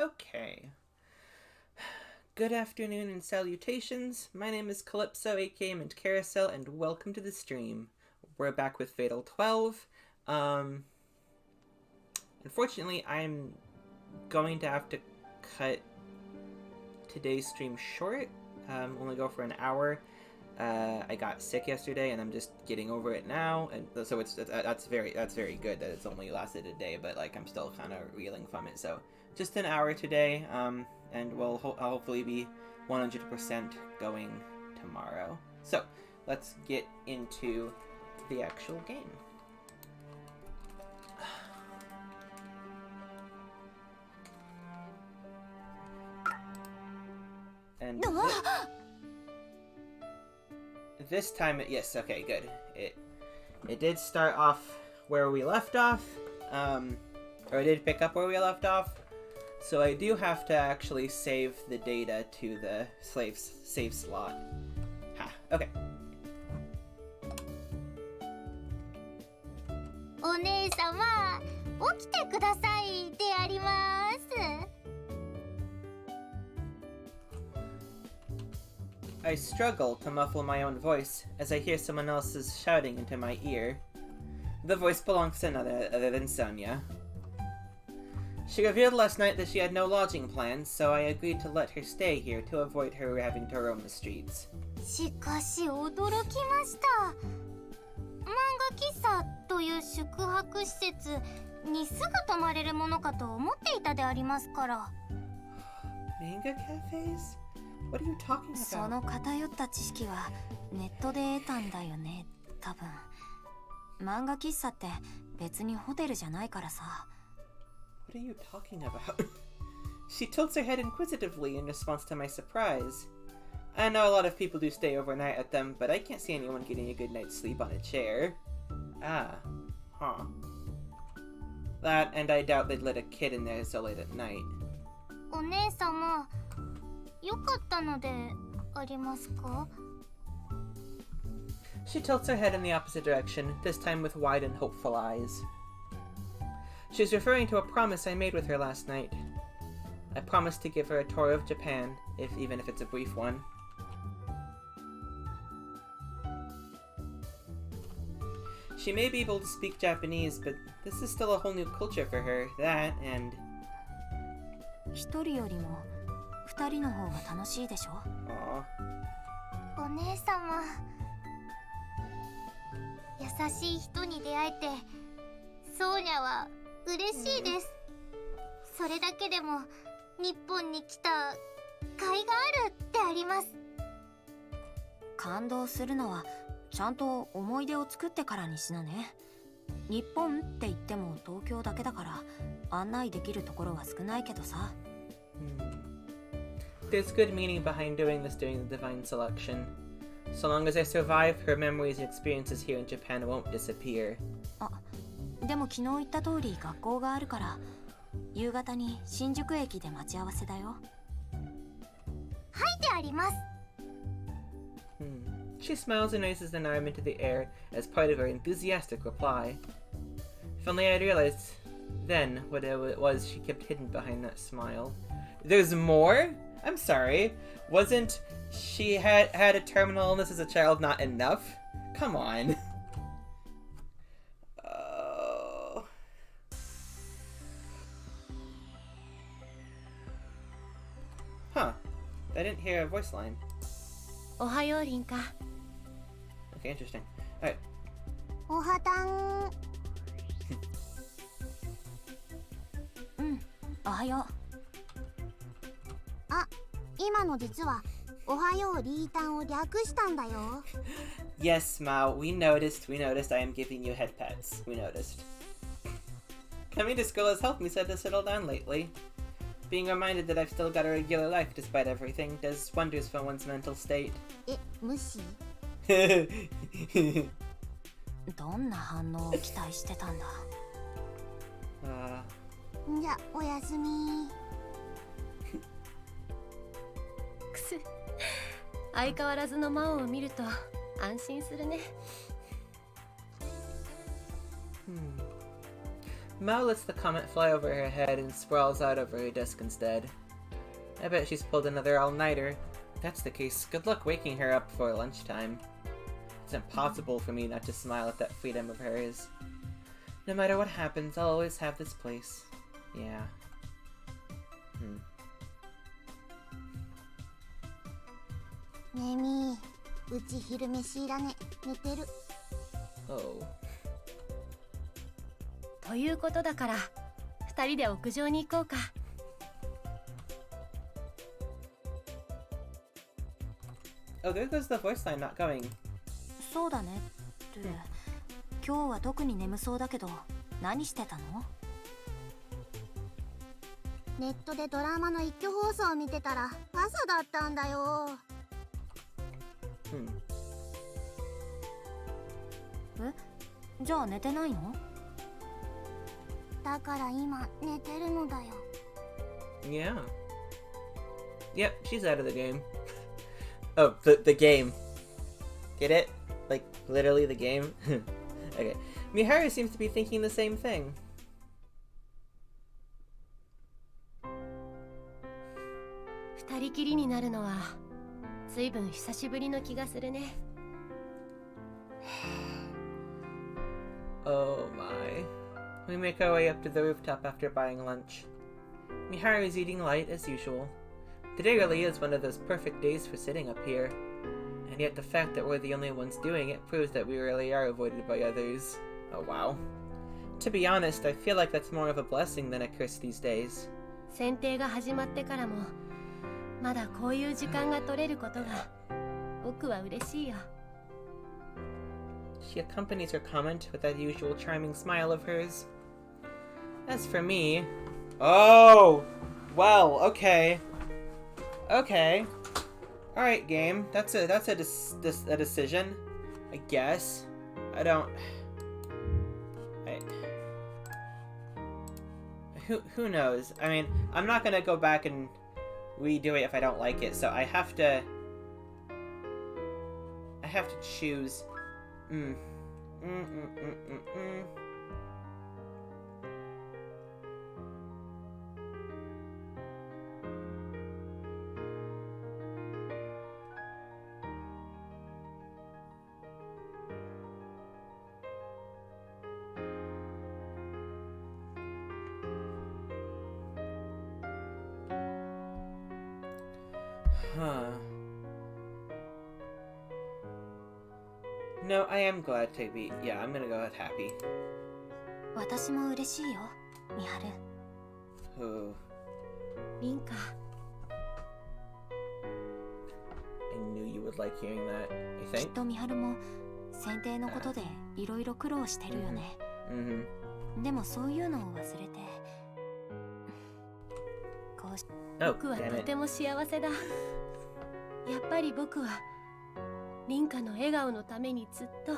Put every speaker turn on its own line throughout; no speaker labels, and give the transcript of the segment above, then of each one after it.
Okay. Good afternoon and salutations. My name is Calypso, aka Mint Carousel, and welcome to the stream. We're back with Fatal 12. Unfortunately, I'm going to have to cut today's stream short. Only go for an hour. I got sick yesterday, and I'm just getting over it now, and so that's very good that it's only lasted a day. But like, I'm still kind of reeling from it. So just an hour today, and we'll hopefully be 100% going tomorrow. So let's get into the actual game. And this time, yes, okay, good. It did start off where we left off, or it did pick up where we left off. So I do have to actually save the data to the save slot. Ha, okay.
お姉様、起きてくださいであります。
I struggle to muffle my own voice as I hear someone else's shouting into my ear. The voice belongs to none other than Sonya. She revealed last night that she had no lodging plans, so I agreed to let her stay here to avoid her having to roam the streets.
しかし驚きました。漫画喫茶という宿泊施設にすぐ泊まれるものかと思っていたでありますから。
Manga cafes? What are you talking about?
その偏った知識はネットで得たんだよね、多分。漫画喫茶って別にホテルじゃないからさ。
What are you talking about? She tilts her head inquisitively in response to my surprise. I know a lot of people do stay overnight at them, but I can't see anyone getting a good night's sleep on a chair. Ah, huh. That, and I doubt they'd let a kid in there so late at night.
お姉様、よかったのでありますか?
She tilts her head in the opposite direction, this time with wide and hopeful eyes. She's referring to a promise I made with her last night. I promised to give her a tour of Japan, even if it's a brief one. She may be able to speak Japanese, but this is still a whole new culture for her. That, and...
一人よりも二人の方が楽しいでしょ?
Aww.
お姉様、優しい人に出会えて、ソーニャは嬉しいです。それだけでも日本に来た甲斐があるってあります。
感動するのはちゃんと思い出を作ってからにしなね。日本って言っても東京だけだから案内できるところは少ないけどさ。
There's good meaning behind doing this during the divine selection. So long as I survive, her memories and experiences here in Japan won't disappear.
あ、でも昨日言った通り学校があるから夕方に新宿駅で待ち合わせだよ。
はいであります。
She smiles and raises an arm into the air as part of her enthusiastic reply. If only I had realized then what it was she kept hidden behind that smile. There's more? I'm sorry. Wasn't she had a terminal illness as a child not enough? Come on. Oh. Huh. I didn't hear a voice line.
おはようリンカ。
Okay, interesting. Alright.
おはたん。
うん、おはよう。
あ、今の実はおはようリータンを略したんだよ。
Yes, Mao, we noticed I am giving you head pats. We noticed. Coming to school has helped me to settle down lately. Being reminded that I've still got a regular life despite everything does wonders for one's mental state.
え、無視?
どんな反応を期待してたんだ。
じゃ、おやすみ。
くす。相変わらずの魔王を見ると安心するね。
Mao lets the comet fly over her head and sprawls out over her desk instead. I bet she's pulled another all-nighter. If that's the case, good luck waking her up before lunchtime. It's impossible for me not to smile at that freedom of hers. No matter what happens, I'll always have this place. Yeah.
Nemi, うち昼飯いらね。寝てる。
Oh.
ということだから、二人で屋上に行こうか。
Oh, there goes the voice line not going.
そうだねって今日は特に眠そうだけど何してたの？
ネットでドラマの一挙放送を見てたら朝だったんだよ。
じゃあ寝てないの？
だから今寝てるのだよ。
Yeah. Yep, she's out of the game. Oh, the game. Get it? Like, literally the game? Okay. Miharu seems to be thinking the same thing.
二人きりになるのは随分久しぶりの気がするね。
Oh my. We make our way up to the rooftop after buying lunch. Miharu is eating light as usual. Today really is one of those perfect days for sitting up here. And yet the fact that we're the only ones doing it proves that we really are avoided by others. Oh wow. To be honest, I feel like that's more of a blessing than a curse these days.
選定が始まってからもまだこういう時間が取れることが僕は嬉しいよ。
She accompanies her comment with that usual charming smile of hers. As for me... Oh! Well, okay. Okay. Alright, game. That's a decision. I guess. I don't... Who knows? I mean, I'm not gonna go back and redo it if I don't like it, so I have to choose. Huh. No, I am glad to be... Yeah, I'm gonna go with happy.
私も嬉しいよ、ミハル。
Oh.
リンカ。
I knew you would like hearing that, I
きっ
think.
とミハルも選定のことでいろいろ苦労してるよね。でもそういうのを忘れて。こうし
Oh,
僕は
damn
と
it.
ても幸せだ。やっぱり僕はリンカの笑顔のためにずっと。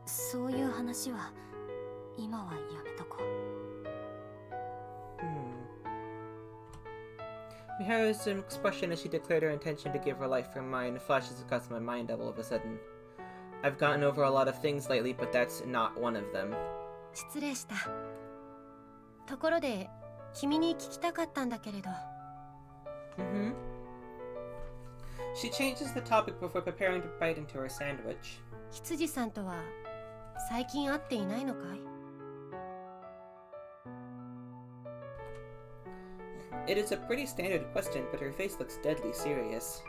そういう話は今はやめとこう。
Miharu's expression as she declared her intention to give her life for mine flashes across my mind all of a sudden. I've gotten over a lot of things lately, but that's not one of them.
失礼した。ところで君に聞きたかったんだけれど。
She changes the topic before preparing to bite into her sandwich.
羊さんとは最近会っていないのかい？
It is a pretty standard question, but her face looks deadly serious.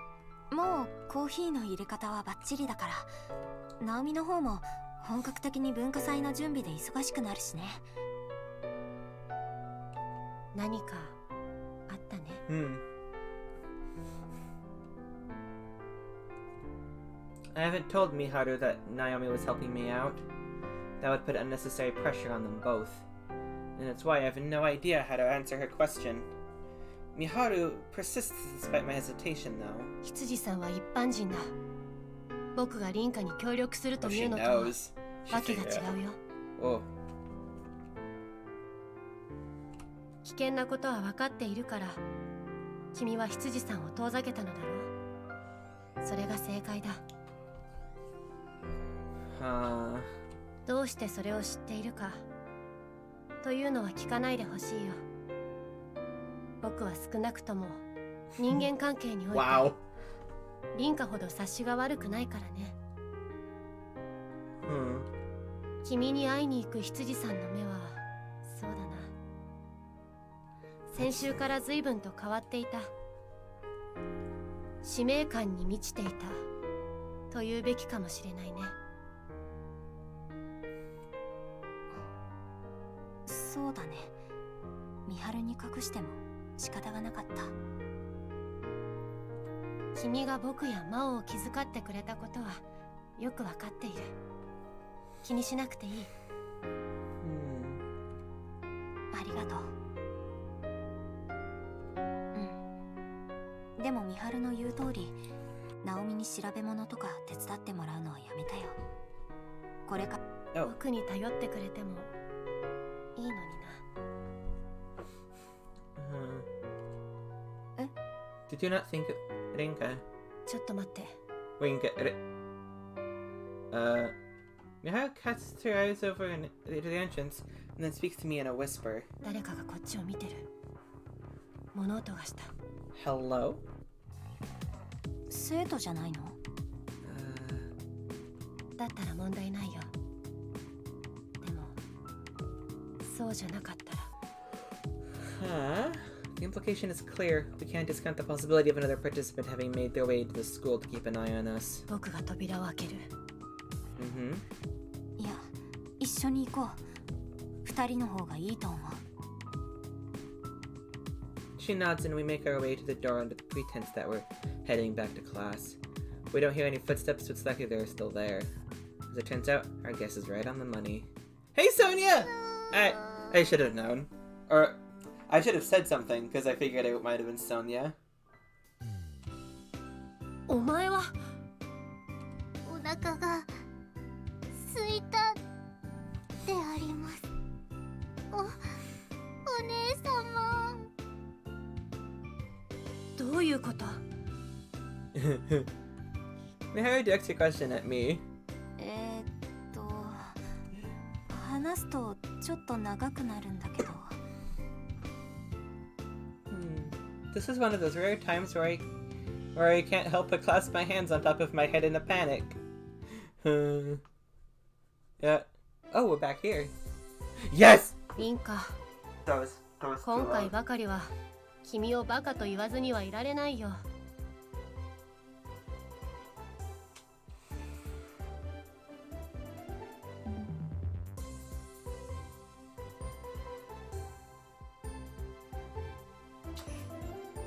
もうコーヒーの入れ方はバッチリだから、ナオミの方も本格的に文化祭の準備で忙しくなるしね。
何かあったね。
I haven't told Miharu that Naomi was helping me out. That would put unnecessary pressure on them both. And that's why I have no idea how to answer her question. Miharu persists despite my hesitation, though.
羊さんは一般人だ。僕がリンカに協力すると
Oh,
い
she
うのと
knows.
わけが違うよ。
Oh.
危険なことは分かっているから、君は羊さんを遠ざけたのだろう。それが正解だ。どうしてそれを知っているかというのは聞かないでほしいよ。僕は少なくとも人間関係において
Wow.
凛花ほど察しが悪くないからね。君に会いに行く羊さんの目はそうだな、先週から随分と変わっていた。使命感に満ちていたと言うべきかもしれないね。
そうだね。美晴に隠しても仕方がなかった。
君が僕や真央を気遣ってくれたことはよくわかっている。気にしなくていい。
ありがとう。でも美晴の言う通り、直美に調べ物とか手伝ってもらうのはやめたよ。これか。
僕に頼ってくれてもいいのにな。
Did you not think Rinka?
ちょっと待って。
Rinka. Miharu casts her eyes over to the entrance and then speaks to me in a whisper.
誰かがこっちを見てる。物音がした。
Hello?
生徒じゃないの？
だったら問題ないよ。でもそうじゃなかったら。
The implication is clear. We can't discount the possibility of another participant having made their way to the school to keep an eye on us.
僕が扉を開ける。
いや、一緒に行こう。二人の方がいいと思う。
She nods and we make our way to the door under the pretense that we're heading back to class. We don't hear any footsteps, so it's lucky they're still there. As it turns out, our guess is right on the money. Hey, Sonya! I should have known. Or, I should have said something, because I figured it might have been Sonya.
お前は。
お腹が空いたであります。お姉様。
どういうこと？
Miharu directs your question at me.
話すとちょっと長くなるんだけど。
This is one of those rare times where I can't help but clasp my hands on top of my head in a panic. Yeah. Oh, we're back here. Yes!
凛花、
That was
今回ばかりは君をバカと言わずにはいられないよ。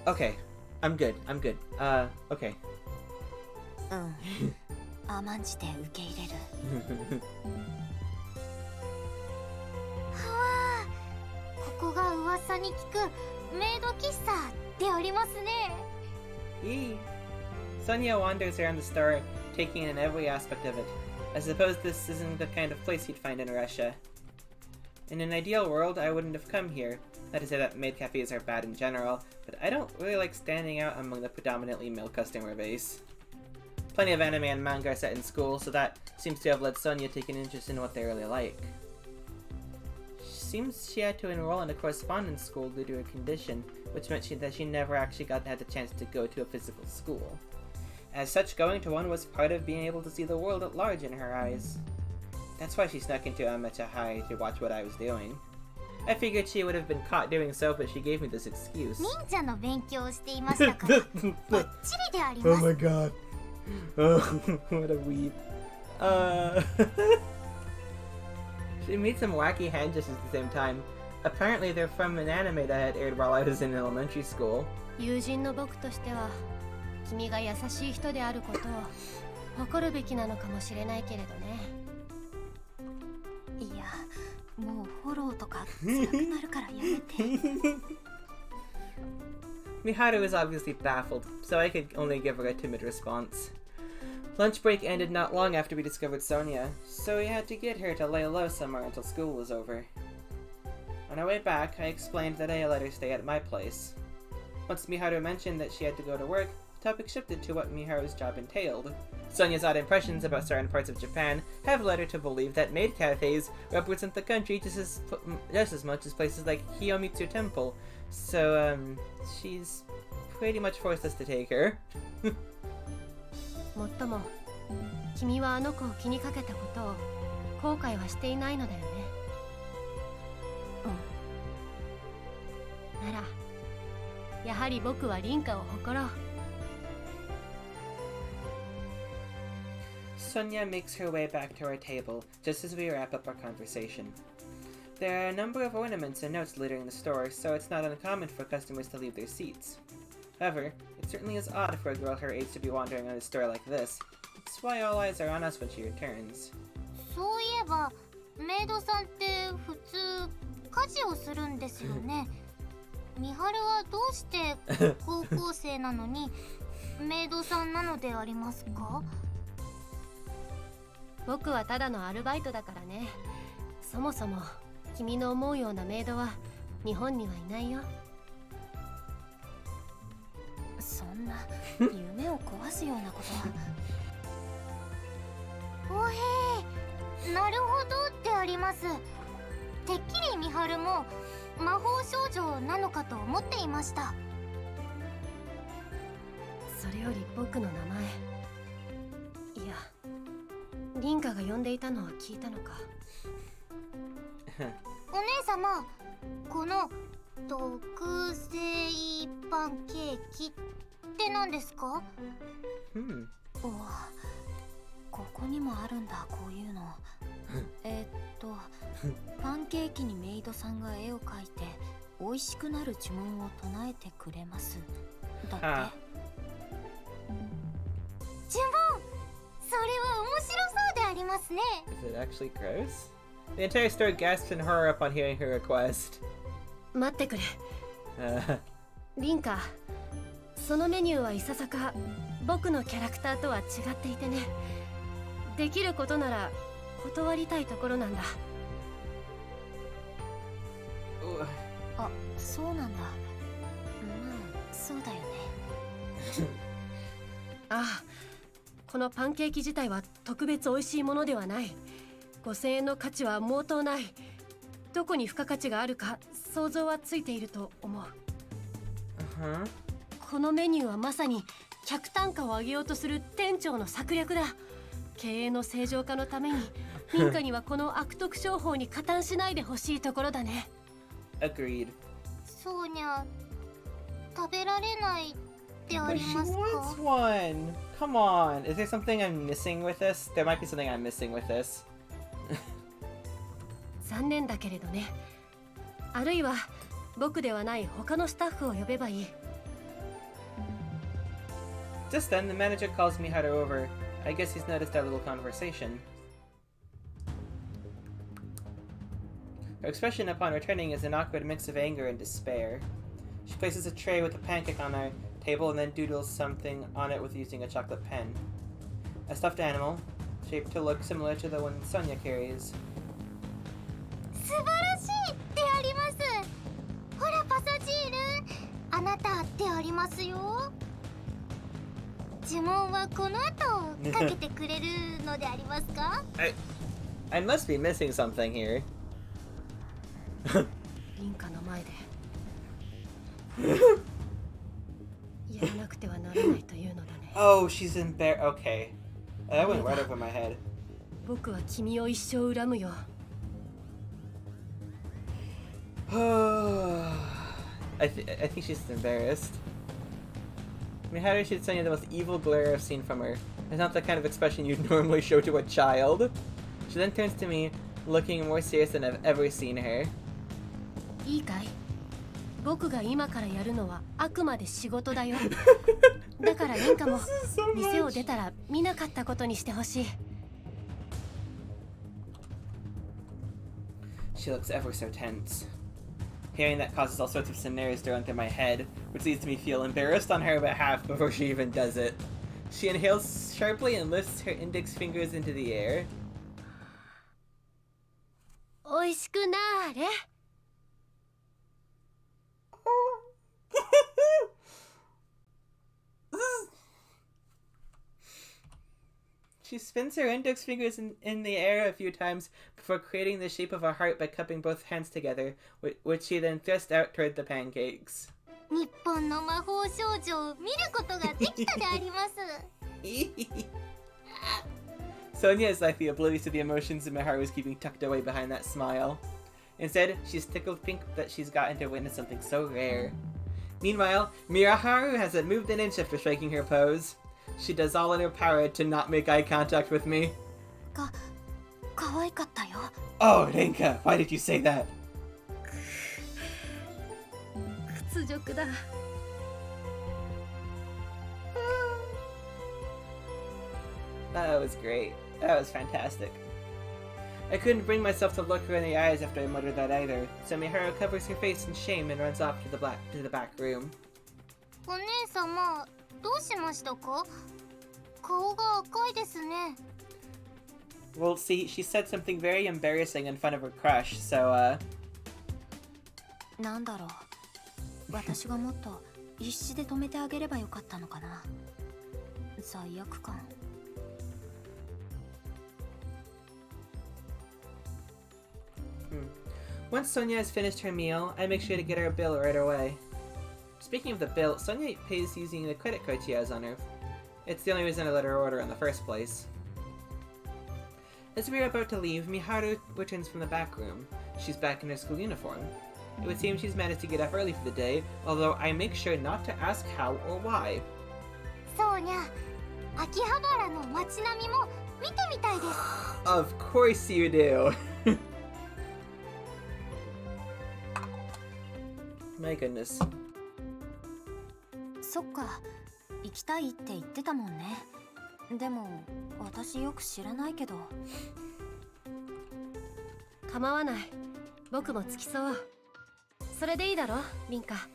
Okay. I'm good. Okay.
甘んじて受け入れる。
はあ、ここが噂に聞くメイド喫茶でありますね。
Eee. Sonya wanders around the store, taking in every aspect of it. I suppose this isn't the kind of place you'd find in Russia. In an ideal world, I wouldn't have come here. Not to say that maid cafes are bad in general, but I don't really like standing out among the predominantly male customer base. Plenty of anime and manga are set in school, so that seems to have led Sonya take an interest in what they really like. Seems she had to enroll in a correspondence school due to her condition, which meant that she never actually had the chance to go to a physical school. As such, going to one was part of being able to see the world at large in her eyes. That's why she snuck into Amacha High to watch what I was doing. I figured she would have been caught doing so, but she gave me this excuse.
忍者の勉強をしていましたから。バッチリであります。
Oh my god. Oh, what a weeb. She made some wacky hand gestures at the same time. Apparently they're from an anime that had aired while I was in elementary school.
友人の僕としては君が優しい人であることを誇るべきなのかもしれないけれどね。
いや、もうフォローとか辛くなるからやめて。
Miharu was obviously baffled, so I could only give her a timid response. Lunch break ended not long after we discovered Sonya, so we had to get her to lay low somewhere until school was over. On our way back, I explained that I let her stay at my place. Once Miharu mentioned that she had to go to work, the topic shifted to what Miharu's job entailed. Sonya's odd impressions about certain parts of Japan have led her to believe that maid cafes represent the country just as much as places like Hiyomitsu Temple, so, she's pretty much forced us to take her.
もっとも君はあの子を気にかけたことを後悔はしていないのだよね。ならやはり僕は凛花を誇ろう。
Sonya makes her way back to our table just as we wrap up our conversation. There are a number of ornaments and notes littering the store, so it's not uncommon for customers to leave their seats. However, it certainly is odd for a girl her age to be wandering on a store like this. That's why all eyes are on us when she returns.
そういえばメイドさんって普通家事をするんですよね。美晴はどうして高校生なのにメイドさんなのでありますか？
僕はただのアルバイトだからね。そもそも君の思うようなメイドは日本にはいないよ。
そんな夢を壊すようなことは。
おへえ、なるほどってあります。てっきり美晴も魔法少女なのかと思っていました。
それより僕の名前、いや凛花が呼んでいたのは聞いたのか？
お姉様、この特製パンケーキって何ですか？
お、ここにもあるんだ、こういうの。パンケーキにメイドさんが絵を描いて美味しくなる呪文を唱えてくれますだって。呪文、
それは面白そうでありますね。
Is it actually gross? The entire store gasps in horror upon hearing her request.
待ってくれ。凛花、そのメニューはいささか僕のキャラクターとは違っていてね。できることなら断りたいところなんだ。
あ、そうなんだ。まあ、そうだよね。
ああ、このパンケーキ自体は特別美味しいものではない。5000円の価値は毛頭ない。どこに付加価値があるか想像はついていると思う。このメニューはまさに客単価を上げようとする店長の策略だ。経営の正常化のために凛花にはこの悪徳商法に加担しないでほしいところだね。
Agreed.
そうにゃ、食べられないってあ
But
り
she
ますか？
wants one! Come on! Is there something I'm missing with this? There might be something I'm missing with this.
残念だけれどね。あるいは僕ではない他のスタッフを呼べばいい。
Just then, the manager calls Miharu over. I guess he's noticed our little conversation. Her expression upon returning is an awkward mix of anger and despair. She places a tray with a pancake on our table and then doodles something on it with using a chocolate pen. A stuffed animal, shaped to look similar to the one Sonya carries.
素晴らしいってあります。ほらパサジール、あなたってありますよ。呪文はこの後かけてくれるのでありますか？
I must be missing something here.
凛花の前でやらなくてはならないというのだね。
Oh, she's okay. That went right over my head.
僕は君を一生恨むよ。
I think she's embarrassed. Miharu shoots Sonya the most evil glare I've seen from her. It's not the kind of expression you'd normally show to a child. She then turns to me, looking more serious than I've ever seen her.
いいかい？僕が今からやるのはあくまで仕事だよ。だから凛花も店を出たら見なかったことにしてほしい。
She looks ever so tense. Hearing that causes all sorts of scenarios to run through my head, which leads me to feel embarrassed on her behalf before she even does it. She inhales sharply and lifts her index fingers into the air.
おいしくなーれ。
She spins her index fingers in the air a few times before creating the shape of a heart by cupping both hands together, which she then thrusts out toward the pancakes.
日本の魔法少女を見ることができたであります。
Sonya is likely oblivious to the emotions Miharu was keeping tucked away behind that smile. Instead, she's tickled pink that she's gotten to witness something so rare. Meanwhile, Miharu hasn't moved an inch after striking her pose. She does all in her power to not make eye contact with me.
可愛かったよ。
Oh, Renka, why did you say that?
屈辱だ。
That was great. That was fantastic. I couldn't bring myself to look her in the eyes after I muttered that either, so Miharu covers her face in shame and runs off to the back room.
お姉様、どうしましたか？顔が赤いですね。
Well, see, she said something very embarrassing in front of her crush, so,
なんだろう。私がもっと必死で止めてあげればよかったのかな。罪悪感。
Once Sonya has finished her meal, I make sure to get her a bill right away. Speaking of the bill, Sonya pays using the credit card she has on her. It's the only reason I let her order in the first place. As we are about to leave, Miharu returns from the back room. She's back in her school uniform. It would seem she's managed to get up early for the day, although I make sure not to ask how or why.
そうにゃ、秋葉原の街並みも見てみたいです。
Of course you do! My goodness.
そっか、行きたいって言ってたもんね。でも、私よく知らないけど。
構わない。僕も付き添おう。それでいいだろ、リンカ。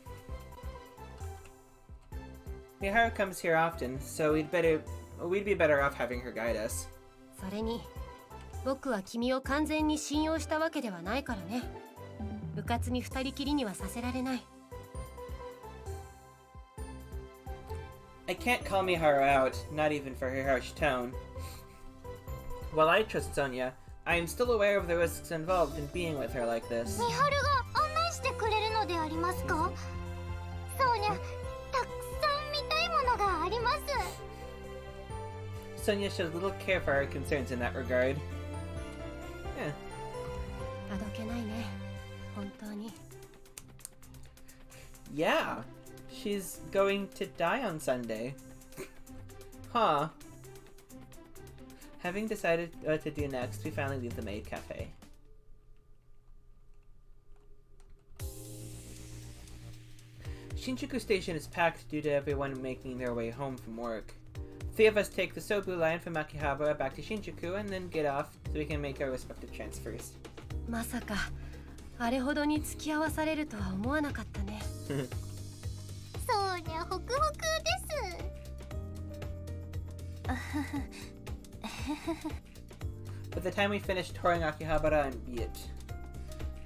Miharu comes here often, so we'd be better off having her guide us.
それに、僕は君を完全に信用したわけではないからね。部活に二人きりにはさせられない。
I can't call Miharu out, not even for her harsh tone. While I trust Sonya, I am still aware of the risks involved in being with her like this.
ミハルが案内してくれるのでありますか？そうにゃ、たくさん見たいものがあります。
Sonya shows little care for our concerns in that regard. Yeah.
あどけないね、本当に。
Yeah, she's going to die on Sunday. Huh. Having decided what to do next, we finally leave the maid cafe. Shinjuku Station is packed due to everyone making their way home from work. 3 of us take the Sobu line from Akihabara back to Shinjuku and then get off so we can make our respective transfers.
まさかあれほどに付き合わされるとは思わなかったね。
そうにゃ、ホクホクです。
By the time we finish touring Akihabara and beat.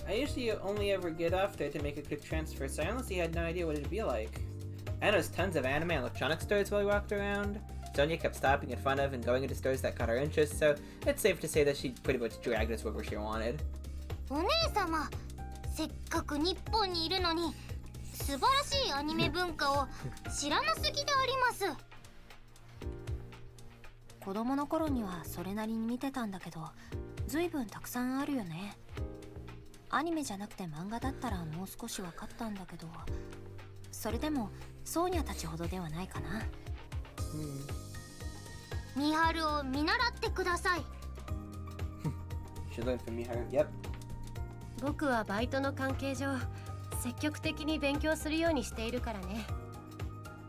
I usually only ever get off there to make a quick transfer, so I honestly had no idea what it'd be like. I noticed tons of anime and electronic stores while we walked around. Sonya kept stopping in front of and going into stores that caught our interest, so it's safe to say that she pretty much dragged us wherever she wanted.
お姉様、せっかく日本にいるのに素晴らしいアニメ文化を知らなすぎであります。
子供の頃にはそれなりに見てたんだけど、ずいぶんたくさんあるよね。アニメじゃなくて漫画だったらもう少し分かったんだけど、それでもソーニャたちほどではないかな。
ミハルを見習ってください。
Should learn from Miharu. Yep.
僕はバイトの関係上積極的に勉強するようにしているからね。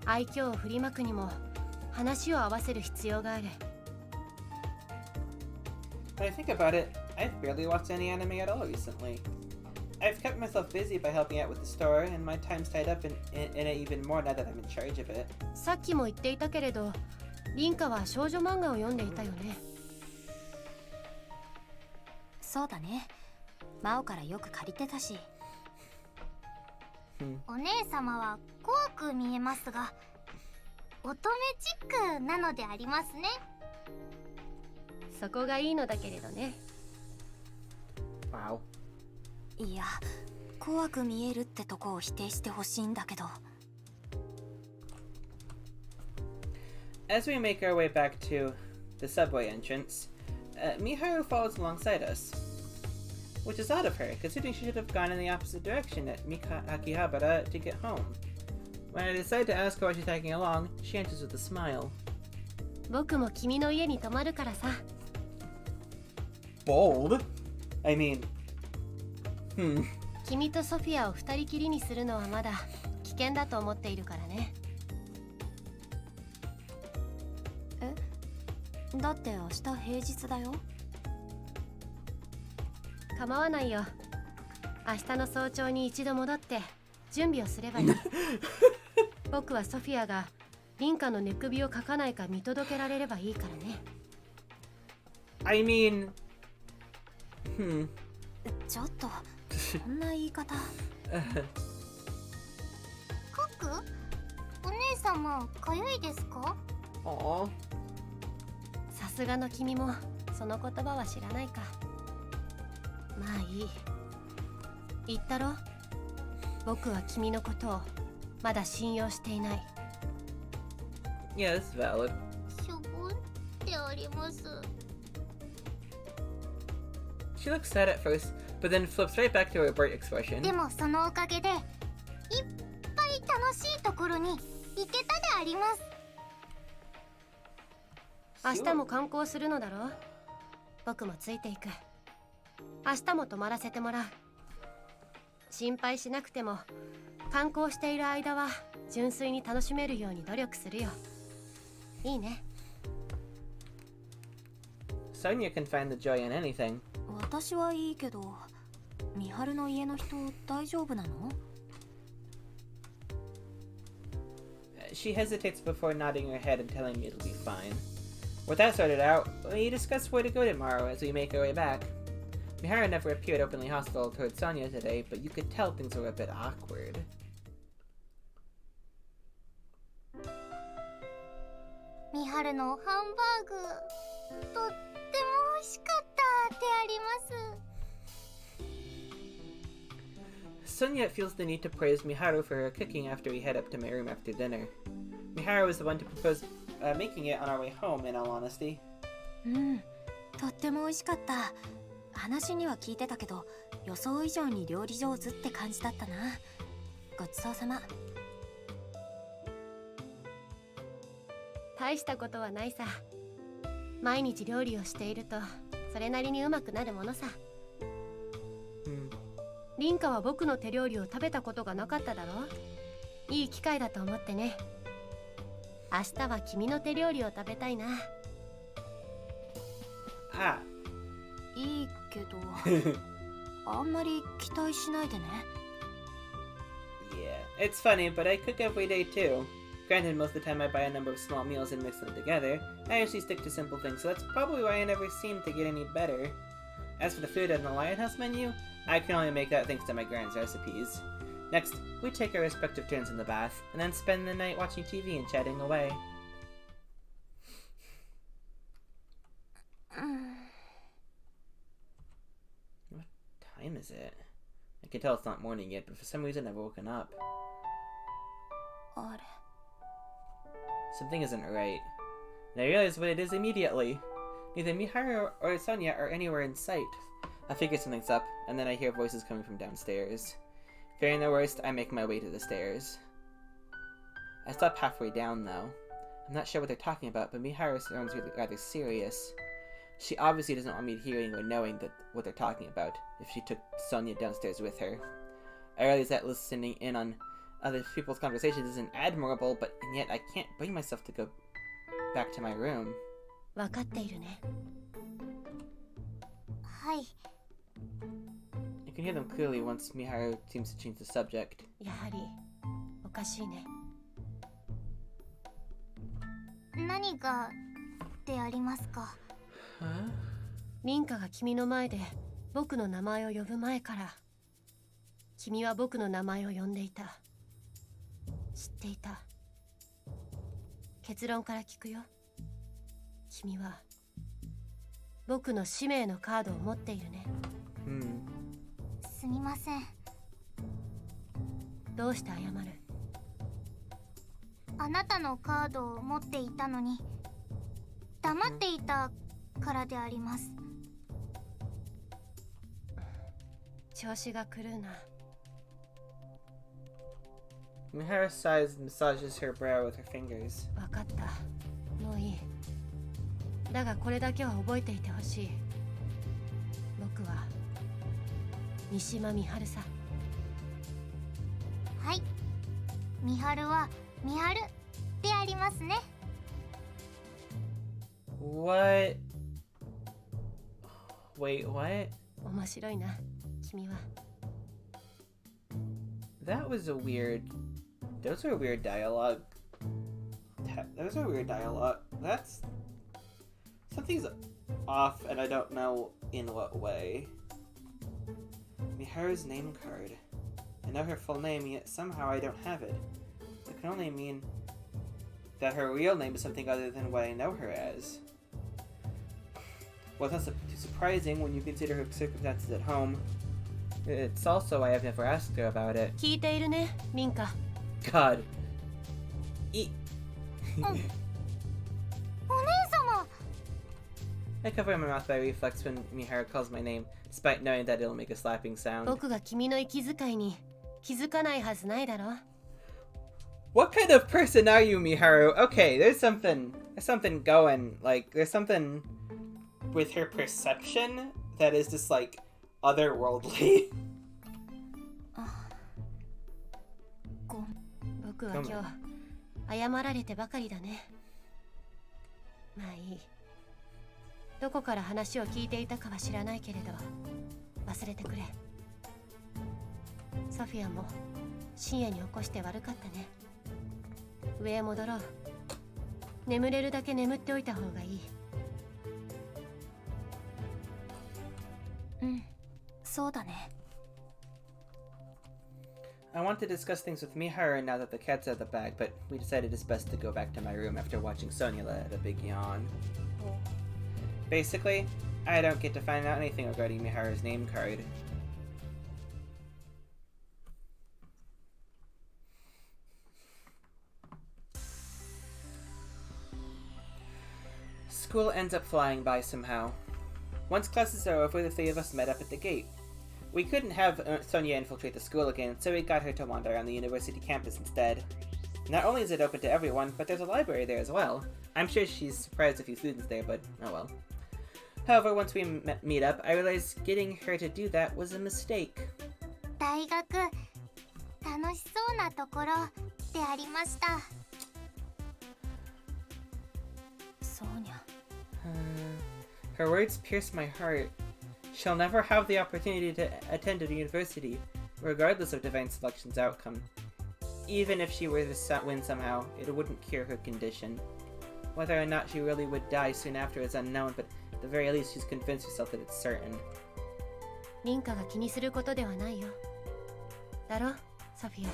愛嬌を振りまくにも話を合わせる必要がある。
When I think about it, I've barely watched any anime at all recently. I've kept myself busy by helping out with the store, and my time's tied up in it even more now that I'm in charge of it.
さっきも言っていたけれど、リンカは少女漫画を読んでいたよね。
そうだね。マオからよく借りてたし。
お姉様は怖く見えますが、乙女チックなのでありますね。
そこがいいのだけれどね。
Wow.
いや、怖く見えるってとこを否定してほしいんだけど。
As we make our way back to the subway entrance, Miharu follows alongside us. Which is odd of her, considering she should have gone in the opposite direction at Akihabara to get home. When I decide to ask her why she's tagging along, she answers with a smile.
僕も君の家に泊まるからさ。
Bold? I mean...
君とソフィアを二人きりにするのはまだ危険だと思っているからね。
え？だって明日平日だよ。
構わないよ。明日の早朝に一度戻って準備をすればいい。僕はソフィアがリンカの寝首をかかないか見届けられればいいからね。
I mean...
ちょっと、そんな言い方。
コク、お姉様かゆいですか？
Aww.
さすがの君もその言葉は知らないか。まあいい。言ったろ？僕は君のことをまだ信用していない。
Yeah, that's valid.
しょぼんってあります。
She looks sad at first, but then flips right back to her bright expression.
でもそのおかげでいっぱい楽しいところに行けたであります。
明日も観光するのだろう？僕もついていく。明日も泊まらせてもらう。心配しなくても観光している間は純粋に楽しめるように努力するよ。いいね。
Sonya can find the joy in anything.
私はいいけど、美晴の家の人大丈夫なの？
She hesitates before nodding her head and telling me it'll be fine. With that sorted out, we discuss where to go tomorrow as we make our way back. Miharu never appeared openly hostile towards Sonya today, but you could tell things were a bit awkward.
ミハルのハンバーグとっても美味しかったであります。
Sonya feels the need to praise Miharu for her cooking after we head up to my room after dinner. Miharu was the one to propose making it on our way home, in all honesty.
とっても美味しかった。話には聞いてたけど、予想以上に料理上手って感じだったな。ごちそうさま。
大したことはないさ。毎日料理をしているとそれなりにうまくなるものさ。リンカは僕の手料理を食べたことがなかっただろう。いい機会だと思ってね。明日は君の手料理を食べたいな。
Ah.
いいけど、あんまり期待しないでね。
Yeah, it's funny, but I cook every day too. Granted, most of the time I buy a number of small meals and mix them together. I usually stick to simple things, so that's probably why I never seem to get any better. As for the food on the Lionhouse menu, I can only make that thanks to my grand's recipes. Next, we take our respective turns in the bath, and then spend the night watching TV and chatting away. What time is it? I can tell it's not morning yet, but for some reason I've woken up.
あれ。
Something isn't right. And I realize what it is immediately. Neither Miharu or Sonya are anywhere in sight. I figure something's up, and then I hear voices coming from downstairs. Fearing the worst, I make my way to the stairs. I stop halfway down, though. I'm not sure what they're talking about, but Miharu sounds rather serious. She obviously doesn't want me hearing or knowing what they're talking about, if she took Sonya downstairs with her. I realize that listening in on other people's conversations isn't admirable, but and yet I can't bring myself to go back to my room.
分かっているね。
はい。
I can hear them clearly once Miharu seems to change the subject.
やはりおかしいね。
何がでありますか？
Huh?
リンカが君の前で僕の名前を呼ぶ前から君は僕の名前を呼んでいた。知っていた。結論から聞くよ。君は僕の使命のカードを持っているね。
すみません。
どうして謝る？
あなたのカードを持っていたのに黙っていたからであります。
調子が狂うな。
Mihara sighs and massages her brow with her fingers.
分かった。もういい。だがこれだけは覚えていてほしい。僕は三島美晴さ。
はい。美晴は美晴でありますね。
What? Wait, what?
面白いな、君は。
That was a weird... Those are weird dialogue. Those are weird dialogue. That's... Something's off and I don't know in what way. Miharu's name card. I know her full name, yet somehow I don't have it. It can only mean that her real name is something other than what I know her as. Well, it's not too surprising when you consider her circumstances at home. It's also why I've never asked her about it.
聞いているね、ミンカ。
God.
お姉様。
I cover my mouth by reflex when Miharu calls my name, despite knowing that it'll make a slapping sound.
僕が君の息遣いに気づかないはずないだろ。
What kind of person are you, Miharu? Okay, there's something going. Like, there's something with her perception that is just, like, otherworldly.
僕は今日謝られてばかりだね。まあいい。どこから話を聞いていたかは知らないけれど忘れてくれ。ソフィアも深夜に起こして悪かったね。上へ戻ろう。眠れるだけ眠っておいた方がいい。
うん、そうだね。
I want to discuss things with Miharu now that the cat's out of the bag, but we decided it's best to go back to my room after watching Sonya let a big yawn. Basically, I don't get to find out anything regarding Miharu's name card. School ends up flying by somehow. Once classes are over, the three of us met up at the gate. We couldn't have Sonya infiltrate the school again, so we got her to wander around the university campus instead. Not only is it open to everyone, but there's a library there as well. I'm sure she's surprised a few students there, but oh well. However, once we meet up, I realized getting her to do that was a mistake.
大学楽しそうなところでありました。
ソーニャ。
Her words pierced my heart. She'll never have the opportunity to attend a university, regardless of Divine Selection's outcome. Even if she were to win somehow, it wouldn't cure her condition. Whether or not she really would die soon after is unknown, but at the very least she's convinced herself that it's certain.
ミンカが気にすることではないよ。だろ、ソフィア。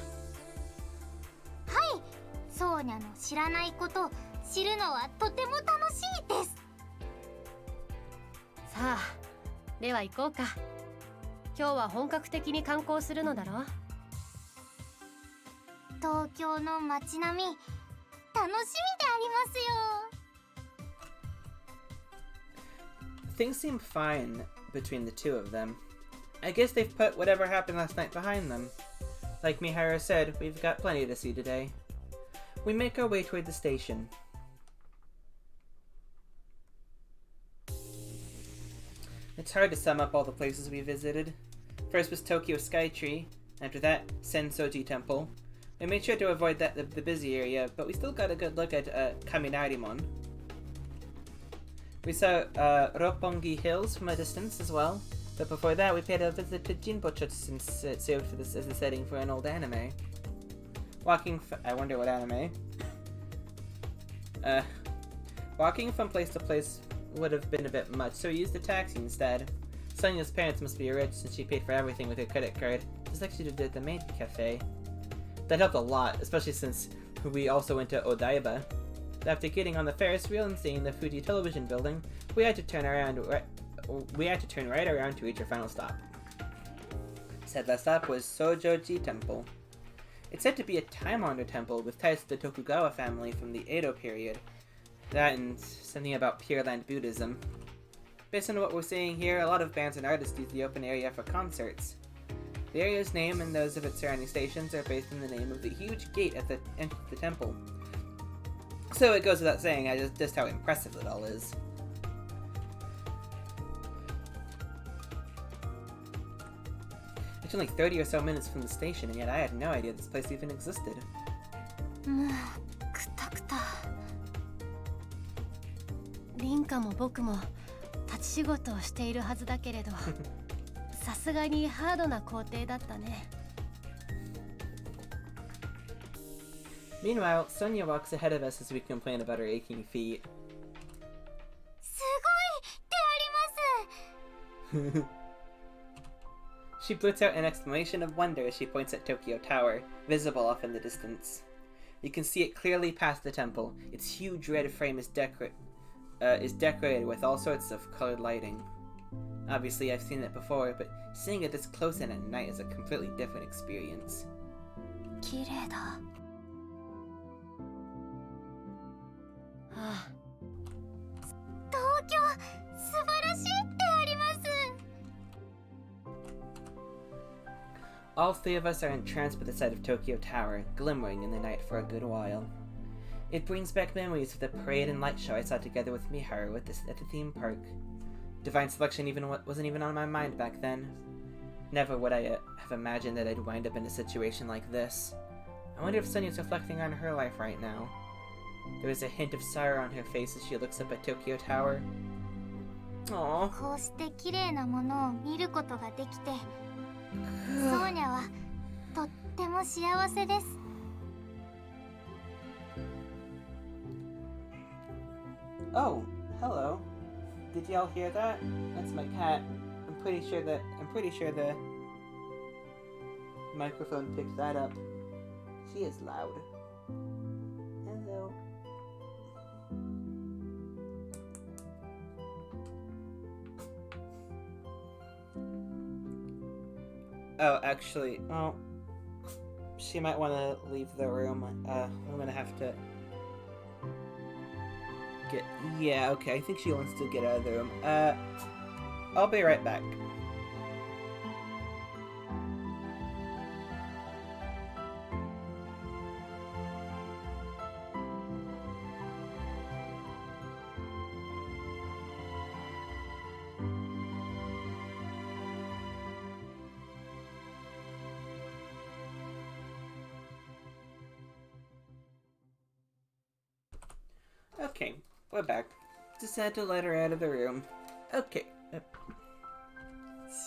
はい、ソーニャの知らないこと知るのはとても楽しいです。
さあ、では行こうか。今日は本格的に観光するのだろう。
東京の街並み楽しみでありますよ。
Things seem fine between the two of them. I guess they've put whatever happened last night behind them. Like Miharu said, we've got plenty to see today. We make our way toward the station. It's hard to sum up all the places we visited. First was Tokyo Skytree, after that, Sensoji Temple. We made sure to avoid the busy area, but we still got a good look at Kaminarimon. We saw Roppongi Hills from a distance as well, but before that we paid a visit to Jinbocho since it served as the setting for an old anime. I wonder what anime. Walking from place to place would have been a bit much, so we used a taxi instead. Sonya's parents must be rich since she paid for everything with her credit card, just like she did at the maid cafe. That helped a lot, especially since we also went to Odaiba. After getting on the Ferris wheel and seeing the Fuji television building, we had to turn right around to reach our final stop. Said last stop was Sojoji Temple. It's said to be a time-honored temple with ties to the Tokugawa family from the Edo period. That and something about Pure Land Buddhism. Based on what we're seeing here, a lot of bands and artists use the open area for concerts. The area's name and those of its surrounding stations are based on the name of the huge gate at the entrance of the temple. So it goes without saying just how impressive it all is. It's only 30 or so minutes from the station, and yet I had no idea this place even existed.
もうくたくた。凛花も僕も立ち仕事をしているはずだけれど、さすがにハードな工程だったね。
Meanwhile, Sonya walks ahead of us as we complain about her aching feet.
すごいであります。
She puts out an exclamation of wonder as she points at Tokyo Tower, visible off in the distance. You can see it clearly past the temple. Its huge red frame is decorated with all sorts of colored lighting. Obviously, I've seen it before, but seeing it this close and at night is a completely different experience.
綺麗だ。はあ。
東京素晴らしいであります。
All three of us are entranced by the sight of Tokyo Tower, glimmering in the night for a good while. It brings back memories of the parade and light show I saw together with Miharu at the theme park. Divine Selection wasn't even on my mind back then. Never would I have imagined that I'd wind up in a situation like this. I wonder if Sonya's reflecting on her life right now. There is a hint of sorrow on her face as she looks up at Tokyo Tower. Aww.
こうして綺麗なものを見ることができて、ソーニャはとっても幸せです。
Oh, hello. Did y'all hear that? That's my cat. I'm pretty sure the microphone picked that up. She is loud. Hello. Oh, actually, well, she might want to leave the room. I'm gonna have to get... Yeah, okay, I think she wants to get out of the room. I'll be right back. Okay, we're back. Just had to let her out of the room. Okay.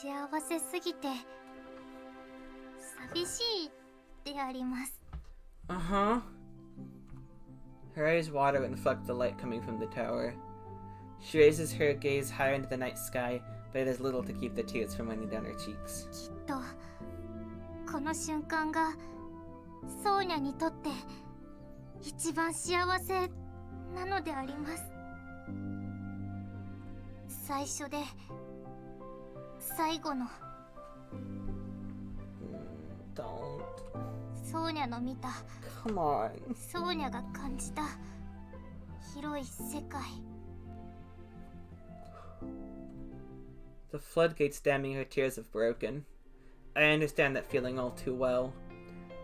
幸せすぎて寂しいであります。
Uh-huh. Her eyes water and reflect the light coming from the tower. She raises her gaze higher into the night sky, but it does little to keep the tears from running down her cheeks.
きっとこの瞬間がソーニャにとって一番幸せなのであります。最初で最後の
Don't.
ソーニャの見た
Come on.
ソーニャが感じた広い世界。
The floodgates damming her tears have broken. I understand that feeling all too well.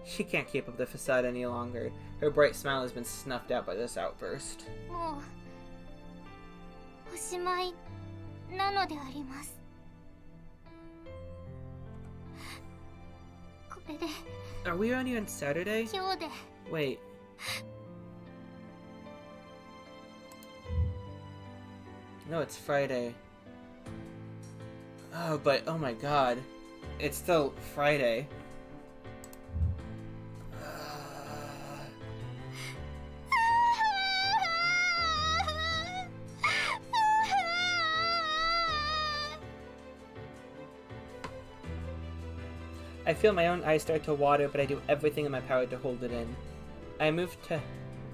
She can't keep up the facade any longer. Her bright smile has been snuffed out by this outburst.
もうおしまいなのであります。これで
Are we only on Saturday?
今日で
Wait. No, it's Friday. Oh, but oh my god. It's still Friday. I feel my own eyes start to water, but I do everything in my power to hold it in. I move to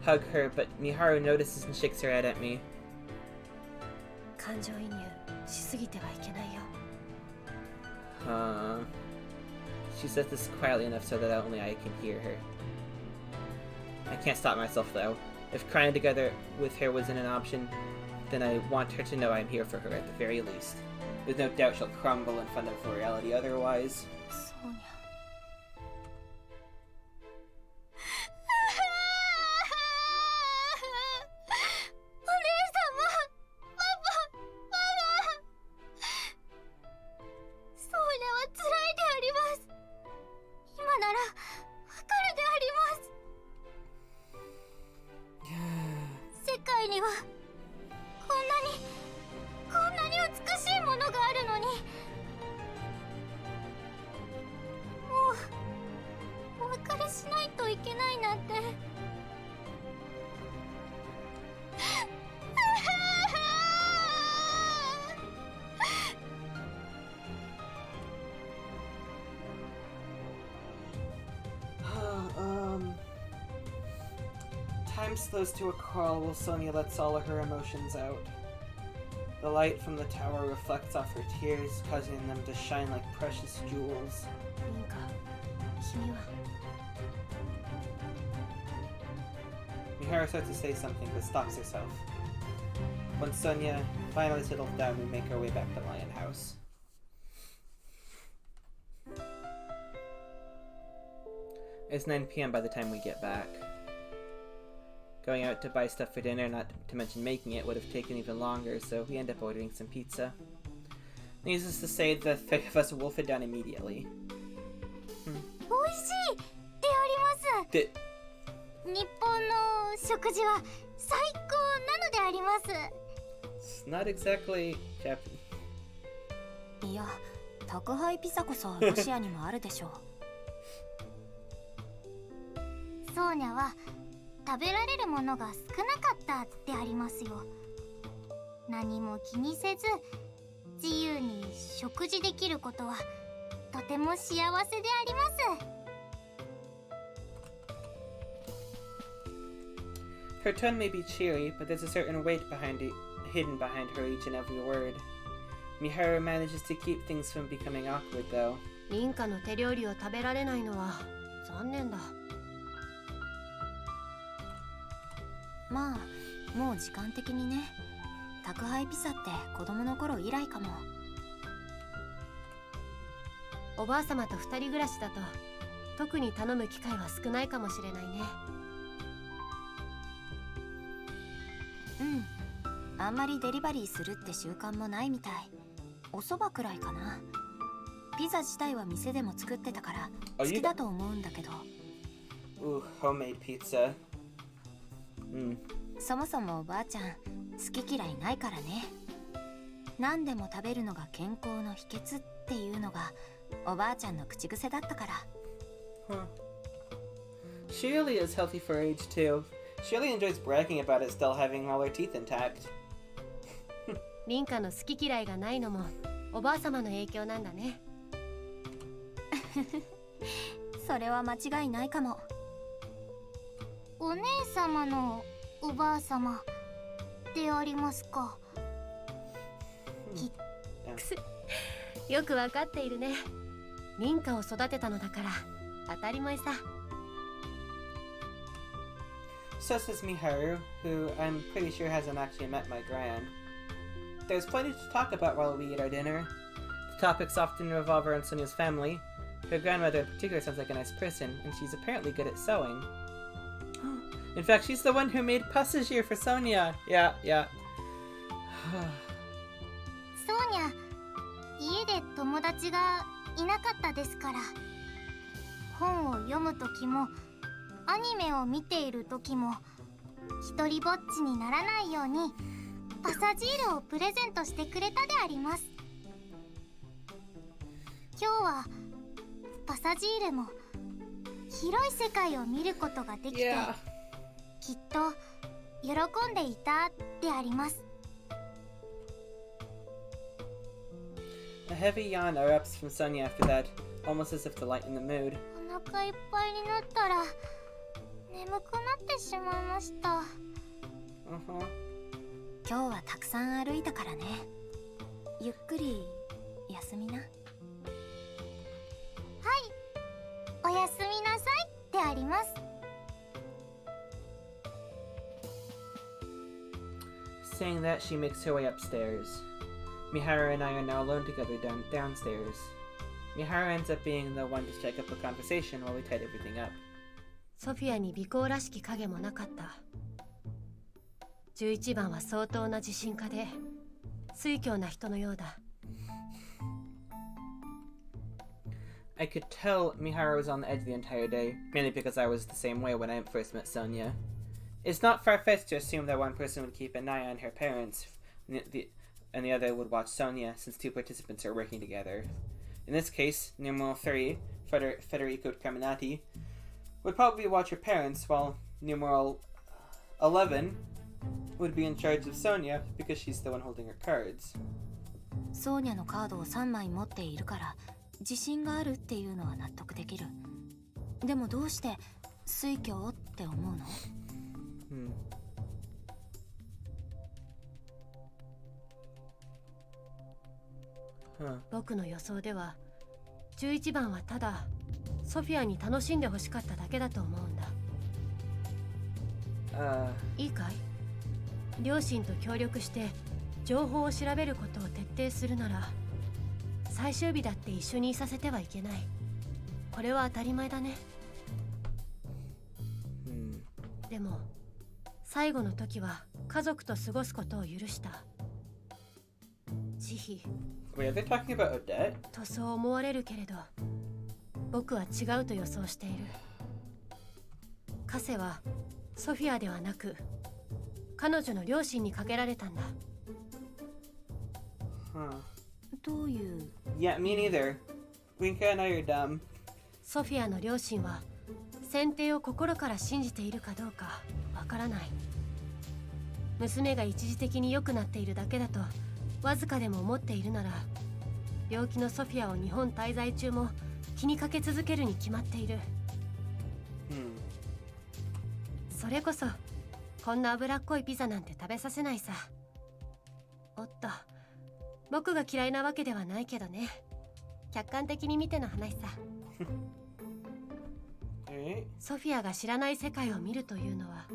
hug her, but Miharu notices and shakes her head at me.
感情移入しすぎてはいけないよ。
She says this quietly enough so that only I can hear her. I can't stop myself though. If crying together with her wasn't an option, then I want her to know I'm here for her at the very least. There's no doubt she'll crumble in front of reality otherwise.
Sonya.
Time slows to a crawl while Sonya lets all of her emotions out. The light from the tower reflects off her tears, causing them to shine like precious jewels.
リンカ、君は。
Miharu starts to say something but stops herself. When Sonya finally settles down, we make our way back to Lion House. It's 9 p.m. by the time we get back. Going out to buy stuff for dinner, not to mention making it, would have taken even longer, so we end up ordering some pizza. Needless to say, the three of us wolf it down immediately.
美味しいであります。
Did...
日本の食事は最高なのであります。
It's not exactly Japanese.
いや、宅配ピザこそロシアにもあるでしょう。
ソーニャは食べられるものが少なかったでありますよ。何も気にせず自由に食事できることはとても幸せであります。
Her tone may be cheery, but there's a certain weight hidden behind her each and every word. Miharu manages to keep things from becoming awkward, though.
リンカの手料理を食べられないのは残念だ。
まあ、もう時間的にね。宅配ピザって子供の頃以来かも。
おばあ様と二人暮らしだと特に頼む機会は少ないかもしれないね。
うん。あんまりデリバリーするって習慣もないみたい。お蕎麦くらいかな。ピザ自体は店でも作ってたから好きだと思うんだけど。
Ooh, homemade pizza.
そもそもおばあちゃん好き嫌いないからね。何でも食べるのが健康の秘訣っていうのがおばあちゃんの口癖だったから。
Huh. She really is healthy for her age too. She really enjoys bragging about it still having all her teeth intact.
リンカの好き嫌いがないのもおばあ様の影響なんだね。
それは間違いないかも。
お姉様のおばあ様でありますか。
よくわかっているね。リンカを育てたのだから当たり前さ。
So says Miharu, who I'm pretty sure hasn't actually met my gran. There's plenty to talk about while we eat our dinner. The topics often revolve around Sonya's family. Her grandmother in particular sounds like a nice person, and she's apparently good at sewing. In fact, she's the one who made passagier for Sonya. Yeah.
ソーニャ、家で友達がいなかったですから。本を読むときもアニメを見ているときも一人ぼっちにならないようにパサジールをプレゼントしてくれたであります。今日はパサジールも広い世界を見ることができて、きっと喜んでいたであります。
A heavy yawn erupts from Sonya after that, almost as if to lighten the mood.
お腹いっぱいになったら眠くなっってしまいました。
今日はたくさん歩いたからね。ゆっくり休みな。はい、
おやすみなさいってあります。
Saying that, she makes her way upstairs. Miharu and I are now alone together downstairs. Miharu ends up being the one to strike up a conversation while we tied everything up.
ソフィアに尾行らしき影もなかった。11番は相当な自信家で酔狂な人のようだ。
I could tell Miharu was on the edge the entire day, mainly because I was the same way when I first met Sonya. It's not far-fetched to assume that one person would keep an eye on her parents, and the other would watch Sonya, since two participants are working together. In this case, numeral 3, Federico Carminati, would probably watch her parents, while numeral 11 would be in charge of Sonya, because she's the one holding her cards.
ソーニャのカードを3枚持っているから自信があるっていうのは納得できる。でもどうして酔狂って思うの？
僕の予想では11番はただソフィアに楽しんでほしかっただけだと思うんだ。いいかい？両親と協力して情報を調べることを徹底するなら最終日だって一緒にいさせてはいけない。これは当たり前だね。でも最後の時は家族と過ごすことを許した。慈悲
Wait, are they talking about Odette?
とそう思われるけれど僕は違うと予想している。カセはソフィアではなく彼女の両親にかけられたんだ。
どういう？
Yeah, me neither. Winka and I are dumb.
ソフィアの両親は選定を心から信じているかどうかわからない。娘が一時的に良くなっているだけだとわずかでも思っているなら病気のソフィアを日本滞在中も気にかけ続けるに決まっている。それこそこんな脂っこいピザなんて食べさせないさ。おっと、僕が嫌いなわけではないけどね。客観的に見ての話さ。ソフィアが知らない世界を見るというのは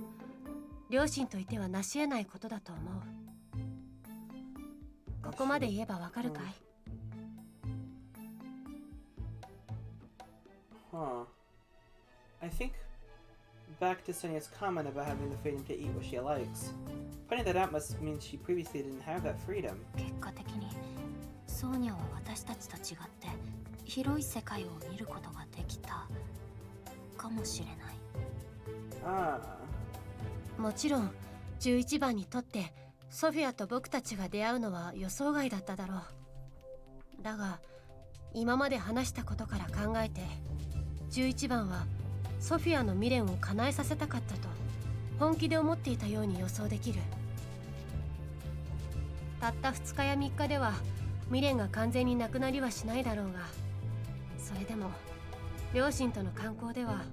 両親といては成し得ないことだと思う。ここまで言えばわかるかい
？I think back to Sonya's comment about having the freedom to eat what she likes. Finding that out must mean she previously didn't have that freedom.
結果的にソーニャは私たちと違って広い世界を見ることができたかもしれない。
もちろん11番にとってソフィアと僕たちが出会うのは予想外だっただろう。だが今まで話したことから考えて11番はソフィアの未練を叶えさせたかったと本気で思っていたように予想できる。たった2日や3日では未練が完全になくなりはしないだろうが、それでも両親との観光では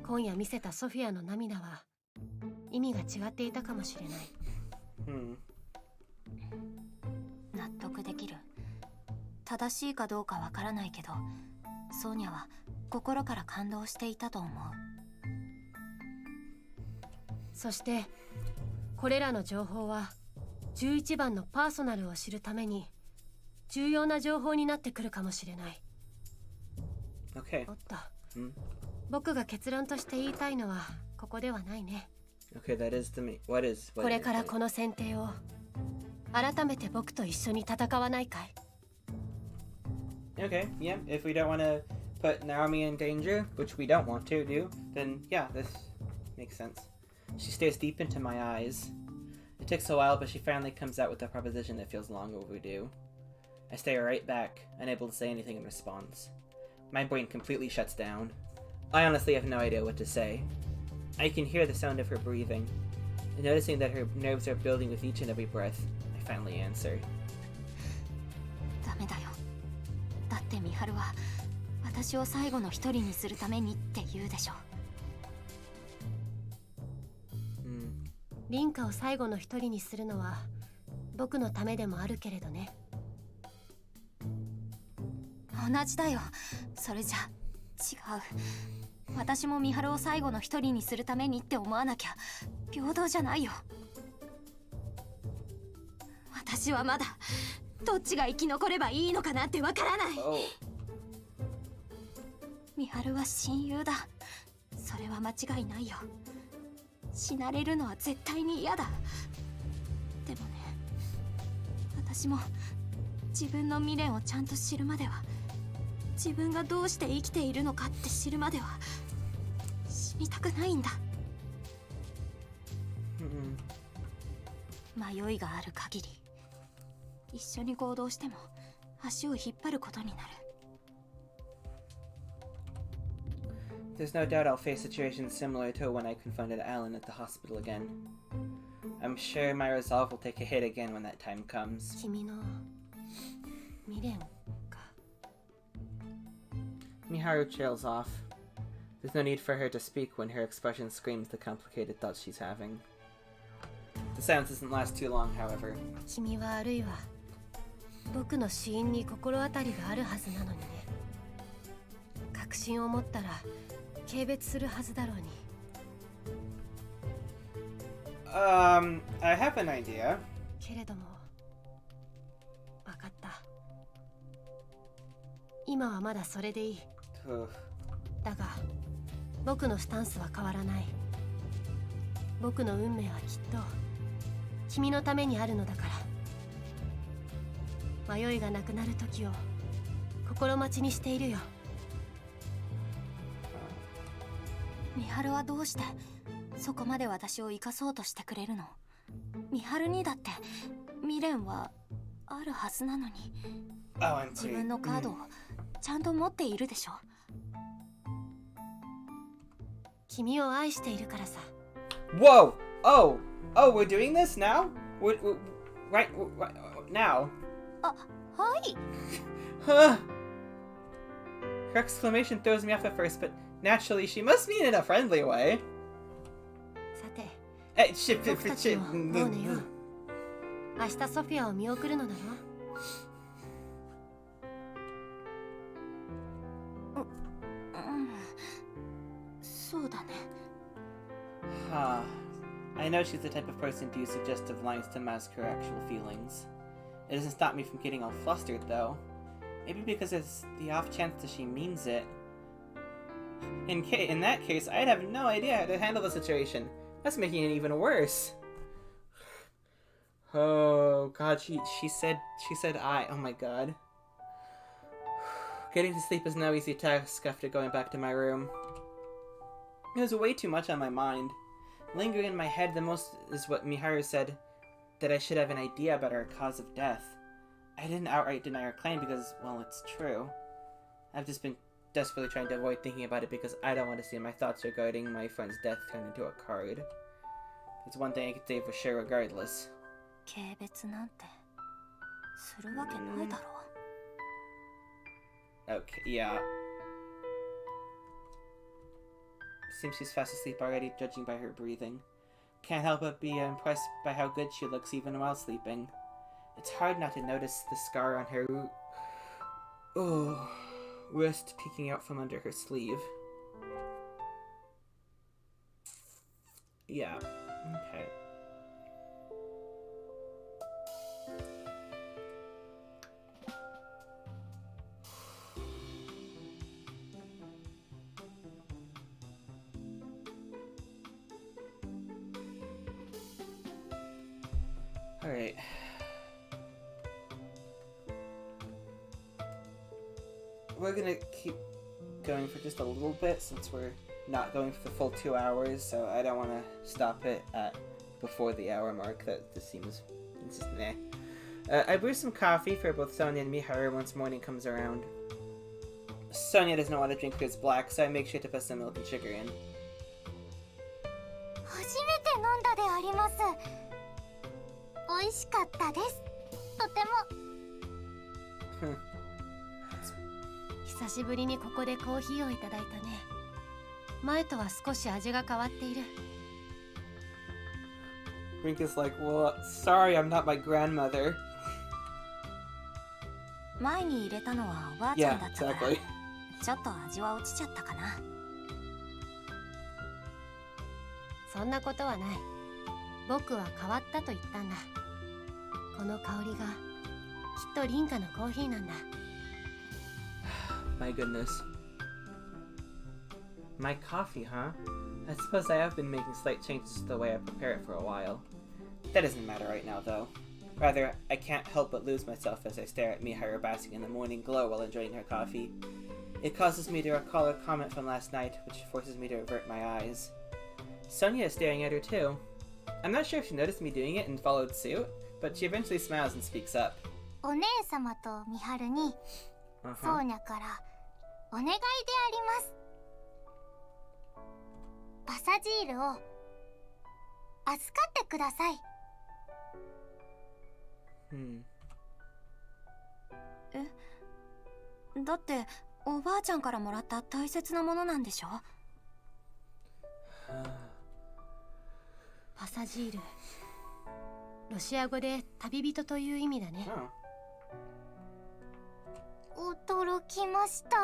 今夜見せたソフィアの涙は意味が違っていたかもしれない。
納得できる。正しいかどうかわからないけどソーニャは心から感動していたと思う。
そしてこれらの情報は11番のパーソナルを知るために重要な情報になってくるかもしれない。
Okay.
おっと、僕が結論として言いたいのはここではないね。
Okay, that is the me. What is?
これからこの選定を改めて僕と一緒に戦わないかい？
Okay, yeah. If we don't want to put Naomi in danger, which we don't want to do, then yeah, this makes sense. She stares deep into my eyes. It takes a while, but she finally comes out with a proposition that feels long overdue. I stare right back, unable to say anything in response. My brain completely shuts down. I honestly have no idea what to say. I can hear the sound of her breathing. And noticing that her nerves are building with each and every breath, I finally answer.
ダメだよ。だってミハルは私を最後の一人にするためにって言うでしょ。
凛花を最後の一人にするのは僕のためでもあるけれどね。
同じだよ。それじゃ違う。私も美晴を最後の一人にするためにって思わなきゃ平等じゃないよ。私はまだどっちが生き残ればいいのかなってわからない。美晴は親友だ。それは間違いないよ。死なれるのは絶対に嫌だ。でもね、私も自分の未練をちゃんと知るまでは、自分がどうして生きているのかって知るまでは死にたくないんだ。迷いがある限り一緒に行動しても足を引っ張ることになる。
There's no doubt I'll face situations similar to when I confronted Alan at the hospital again. I'm sure my resolve will take a hit again when that time comes.
君の未練か。
Miharu trails off. There's no need for her to speak when her expression screams the complicated thoughts she's having. The silence doesn't last too long, however.
君はあるいは僕の死因に心当たりがあるはずなのにね。確信を持ったら軽蔑するはずだろうに。
I have an idea.
けれども分かった。今はまだそれでいい。だが僕のスタンスは変わらない。僕の運命はきっと君のためにあるのだから。迷いがなくなる時を心待ちにしているよ。
美晴はどうしてそこまで私を生かそうとしてくれるの？美晴にだって未練はあるはずなのに。自分のカードをちゃんと持っているでしょ。
君を愛しているからさ。
Whoa! Oh, we're doing this now? Right now?
あ、はい。
Huh. Her exclamation throws me off at first, but naturally she must mean it in a friendly way.
さて、
Hey, shit.
僕たちももう寝よう。明日ソフィアを見送るのだろ。
そうだね。
Huh. I know she's the type of person to use suggestive lines to mask her actual feelings. It doesn't stop me from getting all flustered, though. Maybe because it's the off chance that she means it. In that case, I'd have no idea how to handle the situation. That's making it even worse. Oh god, she said I. Oh my god. Getting to sleep is no easy task after going back to my room. There's way too much on my mind. Lingering in my head the most is what Miharu said, that I should have an idea about our cause of death. I didn't outright deny her claim because, well, it's true. I've just been desperately trying to avoid thinking about it because I don't want to see my thoughts regarding my friend's death turn into a card. It's one thing I could say for sure regardless.
軽蔑なんてするわけないだろ。
Okay, yeah. Seems she's fast asleep already, judging by her breathing. Can't help but be impressed by how good she looks even while sleeping. It's hard not to notice the scar on her wrist peeking out from under her sleeve. Yeah, okay. Alright. We're gonna keep going for just a little bit since we're not going for the full 2 hours, so I don't want to stop it at before the hour mark. That just seems... it's just meh. I brewed some coffee for both Sonya and Miharu once morning comes around. Sonya doesn't want to drink hers black, so I make sure to put some milk and sugar in.
初めて飲んだであります。美味しかったです。とても。
久しぶりにここでコーヒーをいただいたね。前とは少し味が変わっている。
Rink is like, well, sorry, I'm not my grandmother.
前に入れたのはおばあちゃ
Yeah,
んだったから、
exactly.
ちょっと味は落ちちゃったかな。
そんなことはない。僕は変わったと言ったんだ。この香りがきっとリンカのコーヒーなんだ。
My goodness. My coffee, huh? I suppose I have been making slight changes to the way I prepare it for a while. That doesn't matter right now, though. Rather, I can't help but lose myself as I stare at Miharu basking in the morning glow while enjoying her coffee. It causes me to recall a comment from last night, which forces me to avert my eyes. Sonya is staring at her too. I'm not sure if she noticed me doing it and followed suit, but she eventually smiles and speaks up.
お姉様と美晴にソーニャからお願いであります。パサジールを預かってください。
だっておばあちゃんからもらった大切なものなんでしょ。
パサジール、ロシア語で旅人という意味だね。
驚きました。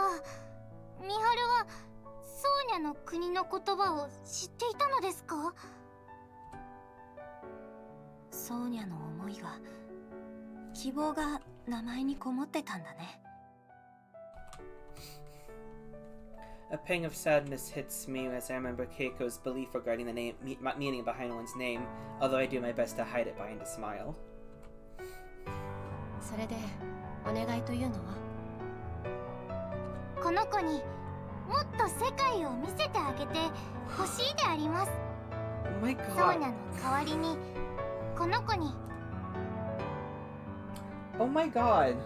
美晴はソーニャの国の言葉を知っていたのですか？
ソーニャの思いが、希望が名前にこもってたんだね。
A pang of sadness hits me as I remember Keiko's belief regarding the meaning behind one's name, although I do my best to hide it behind a smile.
それでお願いというのは？
この子にもっと世界を見せてあげてほしいであります。
Oh my
ソー
god.
ニャの代わりにこの子に。
Oh my god.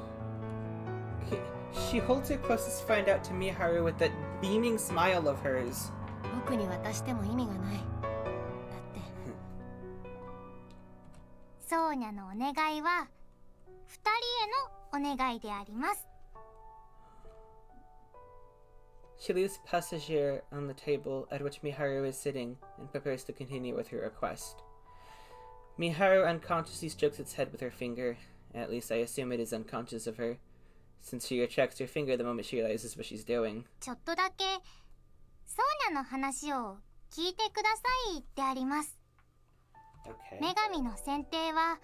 She holds her closest friend out to Miharu with that beaming smile of hers.
僕に渡しても意味がない。だって
ソーニャのお願いは二人へのお願いであります。
She leaves passager on the table at which Miharu is sitting and prepares to continue with her request. Miharu unconsciously strokes its head with her finger. At least I assume it is unconscious of her, since she retracts her finger the moment she realizes what she's doing.
ちょっとだけソーニャの話を聞いてくださいであります。
Okay.
女神の選定は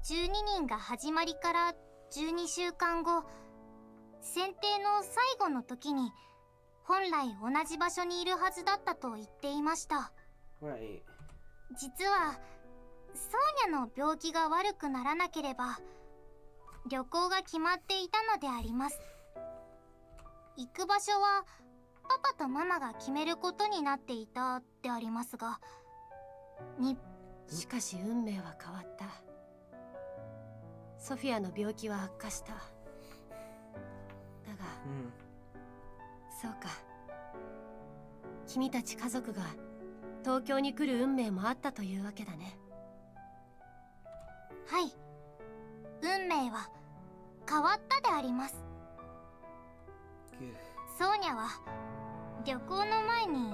12人が始まりから12週間後、選定の最後の時に本来同じ場所にいるはずだったと言っていました。
Right.
実はソーニャの病気が悪くならなければ旅行が決まっていたのであります。行く場所はパパとママが決めることになっていたでありますが、
しかし運命は変わった。ソフィアの病気は悪化した。だが、そうか、君たち家族が東京に来る運命もあったというわけだね。
はい、運命は変わったであります。ソーニャは旅行の前に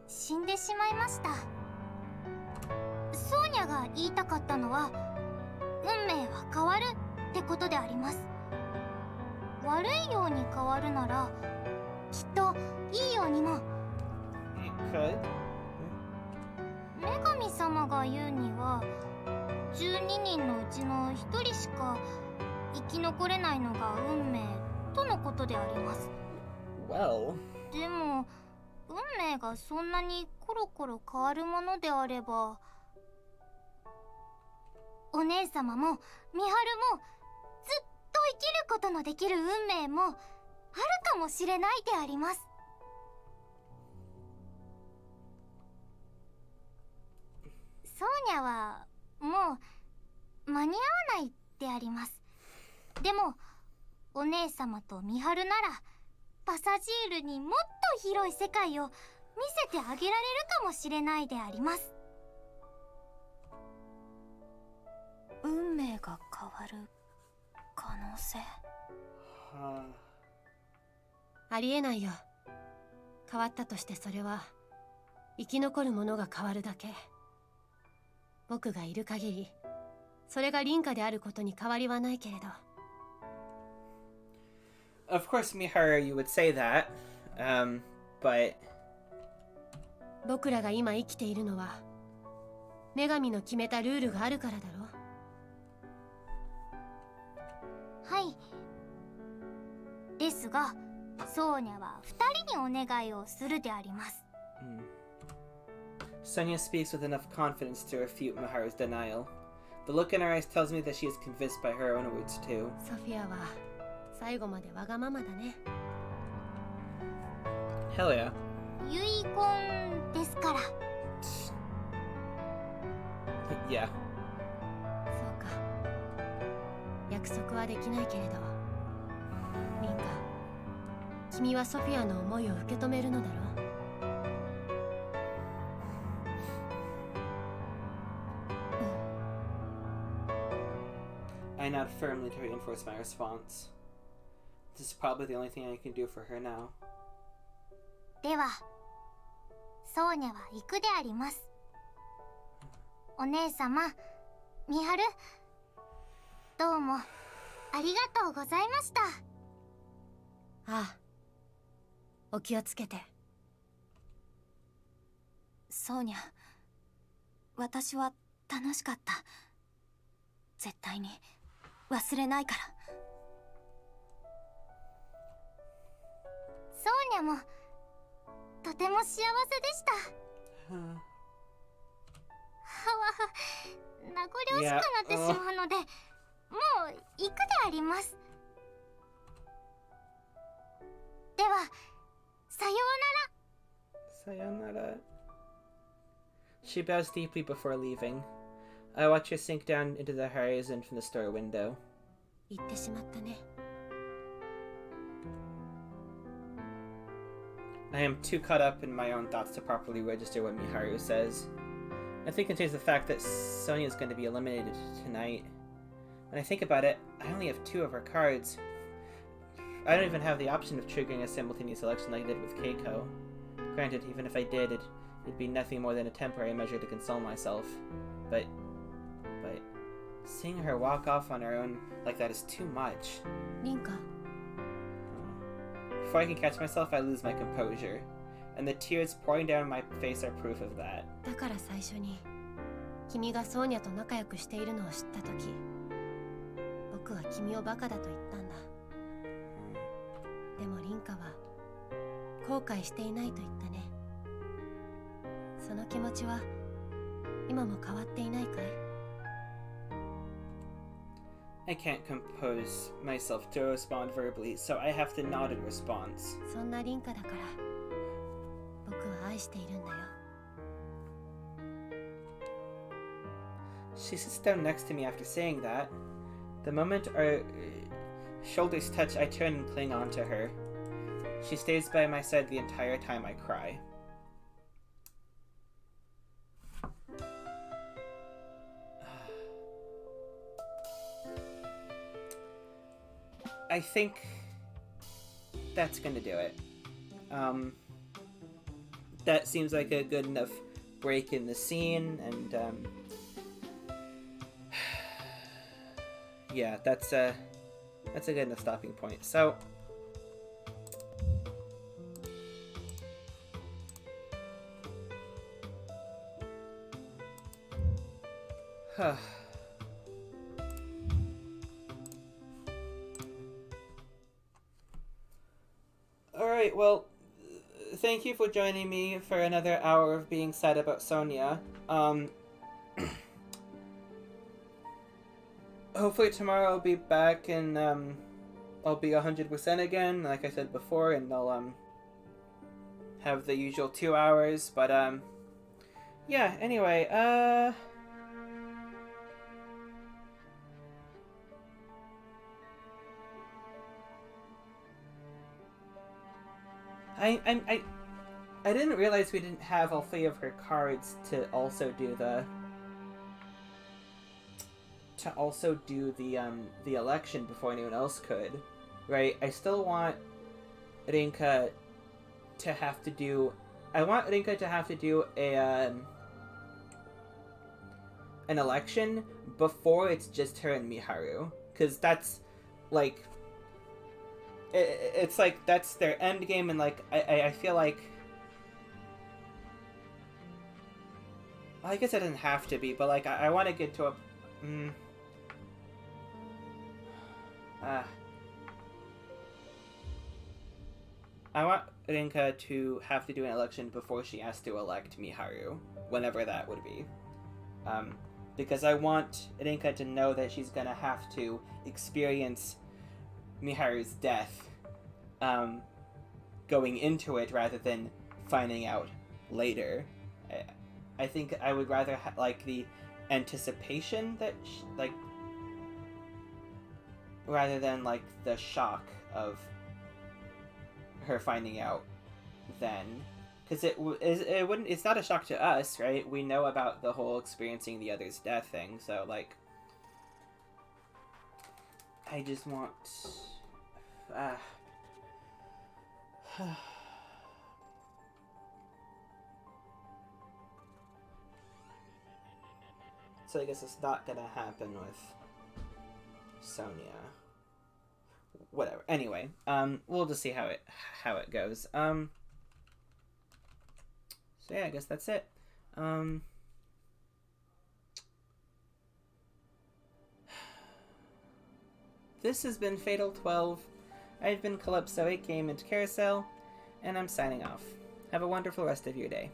死んでしまいました。ソーニャが言いたかったのは運命は変わるってことであります。悪いように変わるならきっといいようにも。
It could.
女神様が言うには12人のうちの1人しか生き残れないのが運命とのことであります。
Well.
でも運命がそんなにコロコロ変わるものであれば、お姉様も美晴もずっと生きることのできる運命もあるかもしれないであります。ソーニャはもう間に合わないであります。でもお姉様と美晴ならパサジールにもっと広い世界を見せてあげられるかもしれないであります。
運命が変わる可能性。
ありえないよ。変わったとしてそれは生き残るものが変わるだけ。僕がいる限りそれが凛花であることに変わりはないけれど。
Of course, Miharu, you would say that, but
僕らが今生きているのは女神の決めたルールがあるからだろ。
はい。ですが、ソーニャは2人にお願いをするであります。
Sonya speaks with enough confidence to refute Miharu's denial. The look in her eyes tells me that she is convinced by her own words too.
ソフィアは最後までわがままだね。
Hell yeah.
遺言ですから。
Yeah.
そうか。約束はできないけれど、リンカ、君はソフィアの思いを受け止めるのだろう。
I nod firmly to reinforce my response. This is probably the only thing I can do for her now.
では、ソーニャは行くであります。お姉様、ミハル、どうもありがとうございました。
ああ、お気をつけて。
ソーニャ、私は楽しかった。絶対に忘れないから。
ソーニャもとても幸せでした。はわ、名残惜しくなってしまうので、もう行くであります。では、さようなら。
Sayonara. She bows deeply before leaving. I watch her sink down into the horizon from the store window.
行ってしまったね。
I am too caught up in my own thoughts to properly register what Miharu says. Nothing contains the fact that Sonya is going to be eliminated tonight. When I think about it, I only have 2 of her cards. I don't even have the option of triggering a simultaneous election like I did with Keiko. Granted, even if I did, it'd be nothing more than a temporary measure to console myself. But seeing her walk off on her own like that is too much.
リンカ、
Before I can catch myself, I lose my composure, and the tears pouring down my face are proof of that.
だから最初に君がソーニャと仲良くしているのを知った時、僕は君をバカだと言ったんだ。でもリンカは後悔していないと言ったね。その気持ちは今も変わっていないかい？
I can't compose myself to respond verbally, so I have to nod in response.
そんなリンカだから僕は愛しているんだよ。
She sits down next to me after saying that. The moment our shoulders touch, I turn and cling on to her. She stays by my side the entire time I cry. I think that's gonna do it. That seems like a good enough break in the scene, and yeah, that's a good enough stopping point. So Alright, well, thank you for joining me for another hour of being sad about Sonya. Hopefully tomorrow I'll be back and I'll be 100% again, like I said before, and I'll have the usual 2 hours, but yeah, anyway, I didn't realize we didn't have all 3 of her cards to also do the election before anyone else could, right? I still want Rinka to have to do. I want Rinka to have to do an election before it's just her and Miharu, because that's like it's like that's their end game, and like I feel like, I guess it doesn't have to be, but like I want to get to a I want Rinka to have to do an election before she has to elect Miharu, whenever that would be. Because I want Rinka to know that she's gonna have to experience Miharu's death going into it rather than finding out later. I think I would rather like the anticipation that rather than like the shock of her finding out then, because it wouldn't, it's not a shock to us, right? We know about the whole experiencing the other's death thing, so like I just want so I guess it's not gonna happen with Sonya. Whatever. Anyway, we'll just see how it goes. So yeah, I guess that's it. This has been Fatal 12. I've been Calypso, aka Mint Carousel, and I'm signing off. Have a wonderful rest of your day.